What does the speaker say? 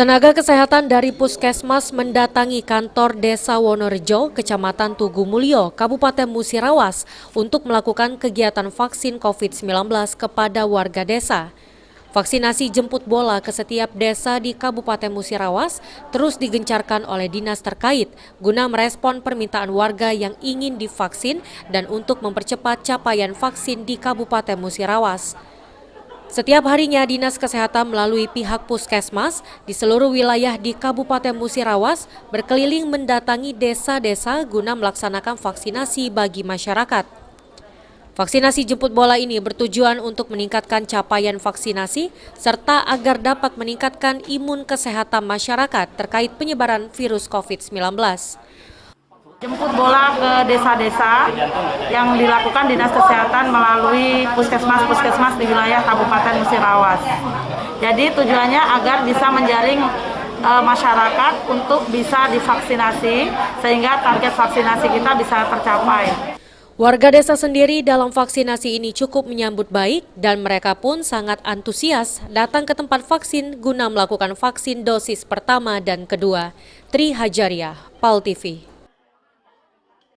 Tenaga kesehatan dari Puskesmas mendatangi kantor Desa Wonorejo, Kecamatan Tugu Mulyo, Kabupaten Musirawas untuk melakukan kegiatan vaksin COVID-19 kepada warga desa. Vaksinasi jemput bola ke setiap desa di Kabupaten Musirawas terus digencarkan oleh dinas terkait guna merespon permintaan warga yang ingin divaksin dan untuk mempercepat capaian vaksin di Kabupaten Musirawas. Setiap harinya Dinas Kesehatan melalui pihak Puskesmas di seluruh wilayah di Kabupaten Musirawas berkeliling mendatangi desa-desa guna melaksanakan vaksinasi bagi masyarakat. Vaksinasi jemput bola ini bertujuan untuk meningkatkan capaian vaksinasi serta agar dapat meningkatkan imun kesehatan masyarakat terkait penyebaran virus COVID-19. Jemput bola ke desa-desa yang dilakukan Dinas Kesehatan melalui puskesmas-puskesmas di wilayah Kabupaten Musirawas. Jadi tujuannya agar bisa menjaring masyarakat untuk bisa divaksinasi sehingga target vaksinasi kita bisa tercapai. Warga desa sendiri dalam vaksinasi ini cukup menyambut baik dan mereka pun sangat antusias datang ke tempat vaksin guna melakukan vaksin dosis pertama dan kedua. Tri Hajariah, PAL TV.